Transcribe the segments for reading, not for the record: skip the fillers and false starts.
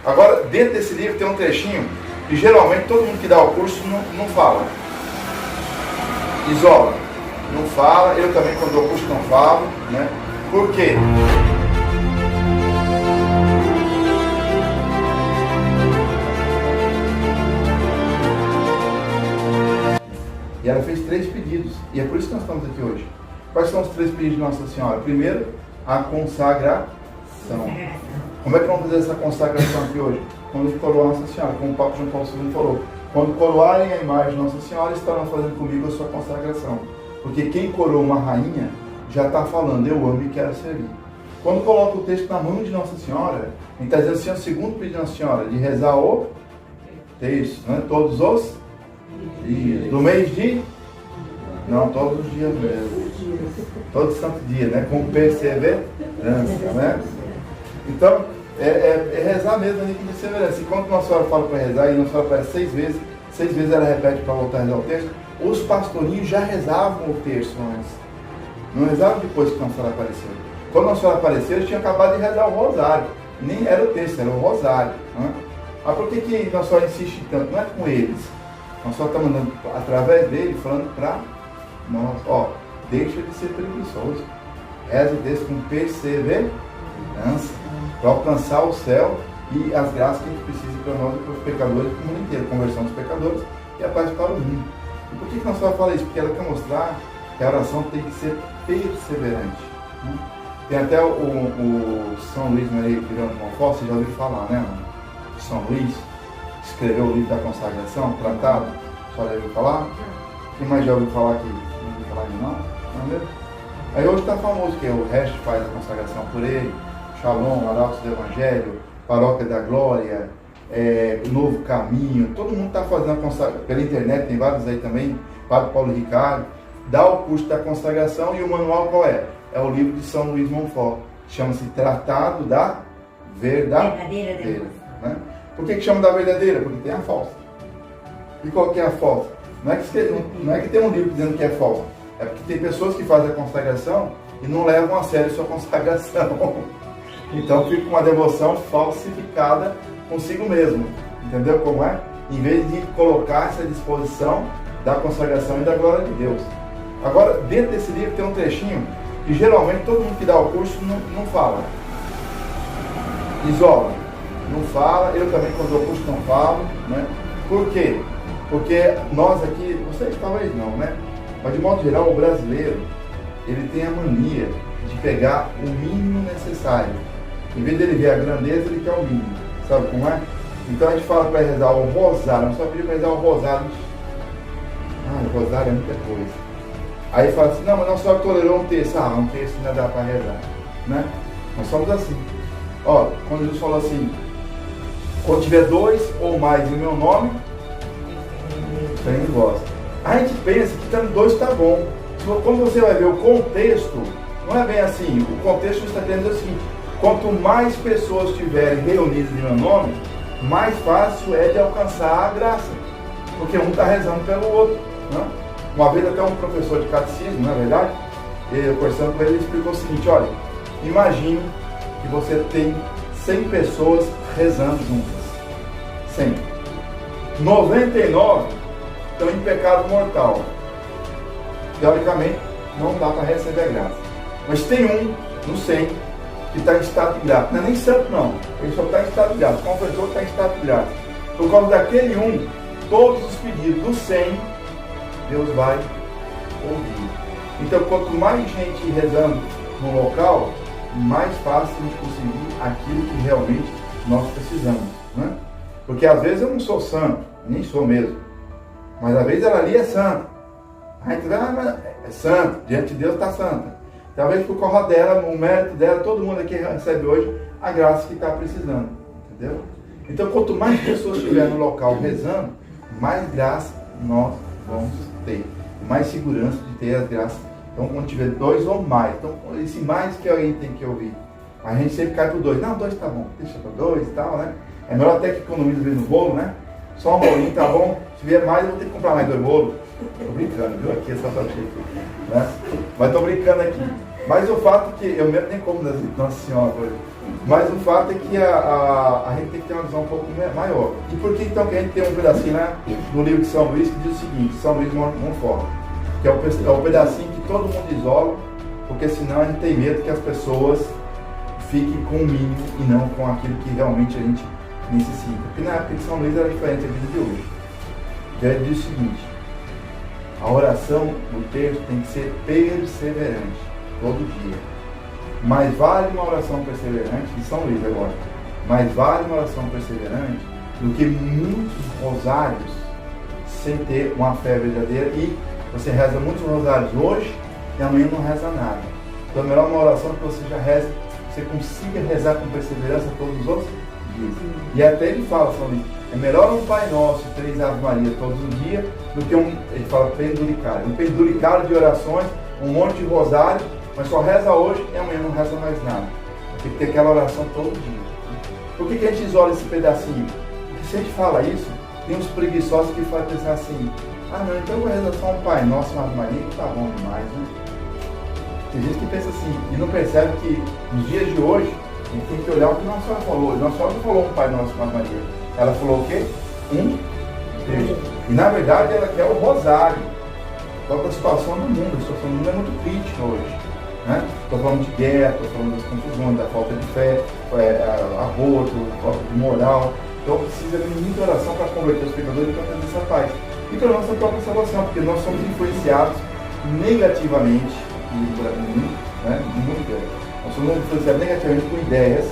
Agora, dentro desse livro tem um trechinho que geralmente todo mundo que dá o curso não fala. Isola. Não fala. Eu também, quando dou o curso, não falo. Né? Por quê? E ela fez 3 pedidos. E é por isso que nós estamos aqui hoje. Quais são os 3 pedidos de Nossa Senhora? Primeiro, a consagração. Como é que vamos fazer essa consagração aqui hoje? Quando coroar Nossa Senhora, como o Papa João Paulo II falou. Quando coroarem a imagem de Nossa Senhora, estarão fazendo comigo a sua consagração. Porque quem coroa uma rainha, já está falando, eu amo e quero servir. Quando coloca o texto na mão de Nossa Senhora, ele está dizendo assim, o segundo pedido de Nossa Senhora, de rezar o texto, né? Todos os dias. Do mês de? Não, todos os dias mesmo. Todo santo dia, né? Com perseverança, né? Então, é rezar mesmo ali com perseverança. E quando Nossa Senhora fala para rezar, e Nossa Senhora aparece 6 vezes ela repete para voltar a rezar o texto, os pastorinhos já rezavam o texto antes. Não rezavam depois que Nossa Senhora apareceu. Quando Nossa Senhora apareceu, eles tinham acabado de rezar o rosário. Nem era o texto, era o rosário. Né? Ah, por que Nossa Senhora insiste tanto? Não é com eles. Nossa Senhora está mandando através dele, falando para nós. Ó, deixa de ser preguiçoso. Reza o texto com perseverança. Para alcançar o céu e as graças que a gente precisa para nós e para os pecadores do mundo inteiro. Conversão dos pecadores e a paz para o mundo. E por que Nossa Senhora fala isso? Porque ela quer mostrar que a oração tem que ser perseverante. Né? Tem até o São Luís Maria Pirano de Montfort, você já ouviu falar, né? São Luís escreveu o livro da consagração, tratado. Só já ouviu falar? Quem mais já ouviu falar aqui? Não ouviu falar de não? Não mesmo? Aí hoje está famoso, que o resto faz a consagração por ele. Shalom, Arautos do Evangelho, Paróquia da Glória, Novo Caminho, todo mundo está fazendo a consagração, pela internet, tem vários aí também, Padre Paulo Ricardo, dá o curso da consagração e o manual qual é? É o livro de São Luís Montfort, chama-se Tratado da Verdadeira. Né? Por que chama da verdadeira? Porque tem a falsa. E qual que é a falsa? Não é que tem um livro dizendo que é falsa, é porque tem pessoas que fazem a consagração e não levam a sério a sua consagração. Então fica uma devoção falsificada consigo mesmo. Entendeu como é? Em vez de colocar essa disposição da consagração e da glória de Deus. Agora, dentro desse livro tem um trechinho que geralmente todo mundo que dá o curso não fala. Isola. Não fala. Eu também, quando dou o curso, não falo. Né? Por quê? Porque nós aqui, vocês talvez não, né? Mas de modo geral, o brasileiro, ele tem a mania de pegar o mínimo necessário. Em vez dele ver a grandeza, ele quer o mínimo. Sabe como é? Então a gente fala para rezar o rosário, não só pedir para rezar o rosário. O rosário é muita coisa. Aí fala assim, não, mas Nossa Senhora tolerou um texto. Um texto ainda dá para rezar. Né? Nós somos assim. Ó, quando Jesus falou assim, quando tiver 2 ou mais em meu nome, tem em vós. A gente pensa que tendo 2 está bom. Quando você vai ver o contexto, não é bem assim. O contexto está querendo dizer assim, quanto mais pessoas estiverem reunidas em meu nome, mais fácil é de alcançar a graça. Porque um está rezando pelo outro. Né? Uma vez até um professor de catecismo, não é verdade? Eu conversando com ele explicou o seguinte, olha, imagine que você tem 100 pessoas rezando juntas. 100. 99 estão em pecado mortal. Teoricamente, não dá para receber a graça. Mas tem um, no 100, que está em estado de graça. Não é nem santo, não. Ele só está em estado de graça. O confessor está em estado de graça. Por causa daquele um, todos os pedidos do 100, Deus vai ouvir. Então, quanto mais gente rezando no local, mais fácil a gente conseguir aquilo que realmente nós precisamos. Né? Porque às vezes eu não sou santo, nem sou mesmo. Mas às vezes ela ali é santa. A gente é santo, diante de Deus está santa. Talvez por causa dela, o mérito dela, todo mundo aqui recebe hoje a graça que está precisando. Entendeu? Então, quanto mais pessoas estiverem no local rezando, mais graça nós vamos ter. Mais segurança de ter as graças. Então, quando tiver 2 ou mais. Então, esse mais que alguém tem que ouvir. A gente sempre cai para 2. Não, 2 está bom. Deixa para 2 e tal, né? É melhor até que economiza bem no bolo, né? Só um bolinho tá bom. Se vier mais, eu vou ter que comprar mais 2 bolos. Tô brincando, viu? Aqui essa parte aqui, né? Mas tô brincando aqui. Mas o fato é que eu mesmo nem como das Nossa Senhora hoje. Mas o fato é que a gente tem que ter uma visão um pouco maior. E por que então que a gente tem um pedacinho lá no livro de São Luís que diz o seguinte, São Luís Montfort, que é o pedacinho que todo mundo isola, porque senão a gente tem medo que as pessoas fiquem com o mínimo e não com aquilo que realmente a gente necessita. Porque na época de São Luís era diferente da vida de hoje. Ele diz o seguinte, a oração do texto tem que ser perseverante, todo dia. Mais vale uma oração perseverante, de São Luís agora, mais vale uma oração perseverante do que muitos rosários sem ter uma fé verdadeira. E você reza muitos rosários hoje e amanhã não reza nada. Então é melhor uma oração que você já reza, você consiga rezar com perseverança todos os outros dias. E até ele fala, São Luís, é melhor um Pai Nosso e 3 Ave Maria todos os dias do que ele fala penduricário. Um penduricário de orações, um monte de rosário, mas só reza hoje e amanhã não reza mais nada. Tem que ter aquela oração todo dia. Por que a gente isola esse pedacinho? Porque se a gente fala isso, tem uns preguiçosos que fazem pensar assim, ah não, então eu vou rezar só um Pai Nosso e uma Ave Maria, que tá bom demais, né? Tem gente que pensa assim, e não percebe que nos dias de hoje, a gente tem que olhar o que Nossa Senhora falou. Nossa Senhora não falou um Pai Nosso e uma Ave Maria. Ela falou o quê? Deus. E na verdade ela quer o rosário. Qual é a situação do mundo? A situação do mundo é muito crítica hoje. Estou falando de guerra, estou falando das confusões, da falta de fé, aborto, falta de moral. Então precisa de muita oração para converter os pecadores e para trazer essa paz. E para a nossa própria salvação, porque nós somos influenciados negativamente, nós somos influenciados negativamente por ideias,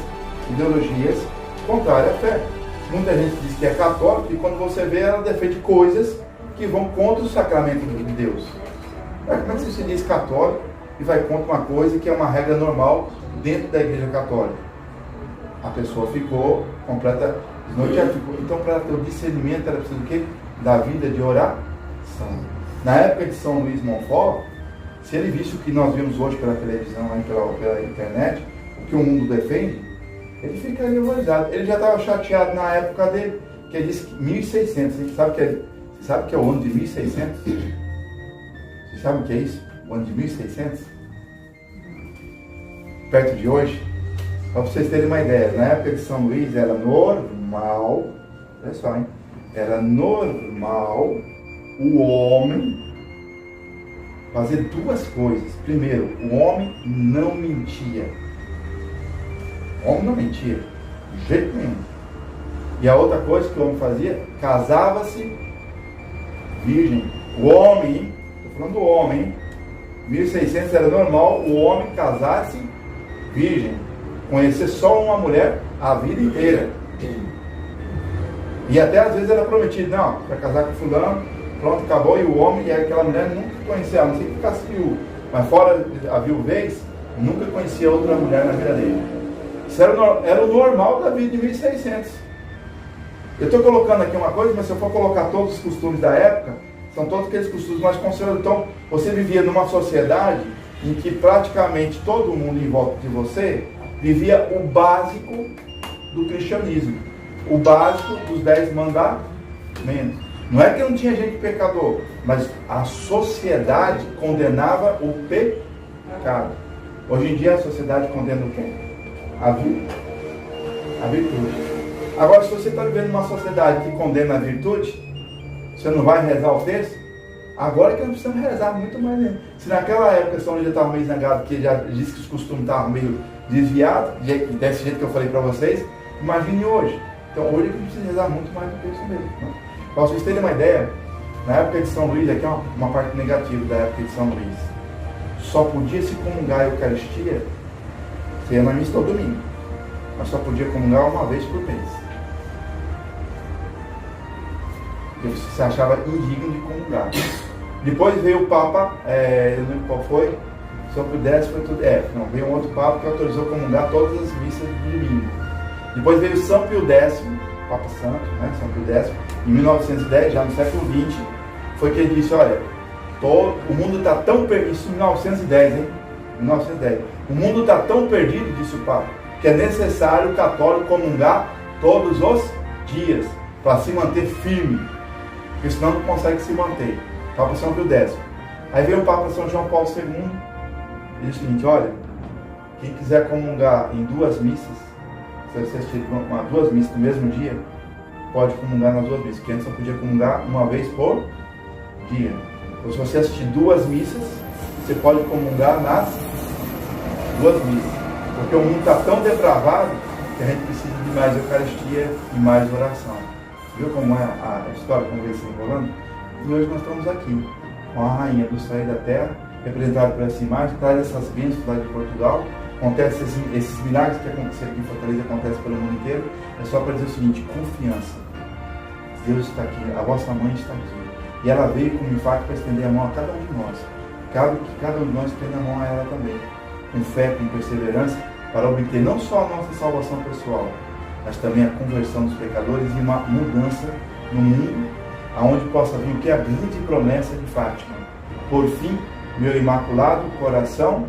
ideologias contrárias à fé. Muita gente diz que é católica e quando você vê, ela defende coisas que vão contra o sacramento de Deus. Como é que você se diz católico e vai contra uma coisa que é uma regra normal dentro da Igreja Católica? A pessoa ficou completa desnorteada. Então, para ter o discernimento, ela precisa do quê? Da vida de oração. Na época de São Luís Montfort, se ele visse o que nós vimos hoje pela televisão, pela internet, o que o mundo defende, ele ficaria horrorizado. Ele já estava chateado na época dele, que ele disse que 1600. Você sabe que é o ano de 1600? Você sabe o que é isso? O ano de 1600? Perto de hoje? Para vocês terem uma ideia, na época de São Luís era normal, olha só, hein? Era normal o homem fazer duas coisas. Primeiro, o homem não mentia. O homem não mentia, de jeito nenhum. E a outra coisa que o homem fazia, casava-se virgem. O homem, estou falando do homem, 1600 era normal o homem casar-se virgem, conhecer só uma mulher a vida inteira. E até às vezes era prometido, não, vai casar com fulano, pronto, acabou, e o homem e aquela mulher nunca conhecia, a não ser que ficasse viúvo. Mas fora a viuvez, nunca conhecia outra mulher na vida dele. Isso era o normal da vida de 1600. Eu estou colocando aqui uma coisa, mas se eu for colocar todos os costumes da época, são todos aqueles costumes mais conservadores. Então, você vivia numa sociedade em que praticamente todo mundo em volta de você vivia o básico do cristianismo. O básico dos 10 mandamentos. Não é que não tinha gente pecador, mas a sociedade condenava o pecado. Hoje em dia a sociedade condena o quê? A virtude. Agora, se você está vivendo numa sociedade que condena a virtude, você não vai rezar o texto? Agora que nós precisamos rezar muito mais ainda. Se naquela época São Luís já estava meio zangado, porque já disse que os costumes estavam meio desviados, desse jeito que eu falei para vocês, imagine hoje. Então hoje a gente precisa rezar muito mais do que isso mesmo. Para vocês terem uma ideia, na época de São Luís, aqui é uma parte negativa da época de São Luís, só podia se comungar a Eucaristia, você ia na missa todo domingo, mas só podia comungar uma vez por mês. Porque você se achava indigno de comungar. Depois veio o Papa, eu não lembro qual foi, São Pio X foi tudo. Veio um outro Papa que autorizou comungar todas as missas do domingo. Depois veio São Pio X, Papa Santo, São Pio X, em 1910, já no século XX, foi que ele disse, olha, o mundo está tão perdido, isso em 1910, 1910, o mundo está tão perdido, disse o Papa, que é necessário o católico comungar todos os dias, para se manter firme, porque senão não consegue se manter. Papa São Pio X. Aí veio o Papa São João Paulo II, e disse o seguinte, olha, quem quiser comungar em 2 missas, se você assistir duas missas no mesmo dia, pode comungar nas duas missas, porque antes só podia comungar uma vez por dia. Então, se você assistir duas missas, você pode comungar nas duas missas, porque o mundo está tão depravado que a gente precisa de mais Eucaristia e mais oração. Viu como é a história, como vem se enrolando? E hoje nós estamos aqui, com a rainha do céu e da terra, representada por essa imagem, traz essas bênçãos lá de Portugal. Acontece esses milagres que aconteceram aqui em Fortaleza, acontecem pelo mundo inteiro. É só para dizer o seguinte: confiança. Deus está aqui, a vossa mãe está aqui. E ela veio com um infarto para estender a mão a cada um de nós. Cabe que cada um de nós estenda a mão a ela também, com fé, com perseverança, para obter não só a nossa salvação pessoal, mas também a conversão dos pecadores e uma mudança no mundo, aonde possa vir o que é a grande promessa de Fátima. Por fim, meu imaculado coração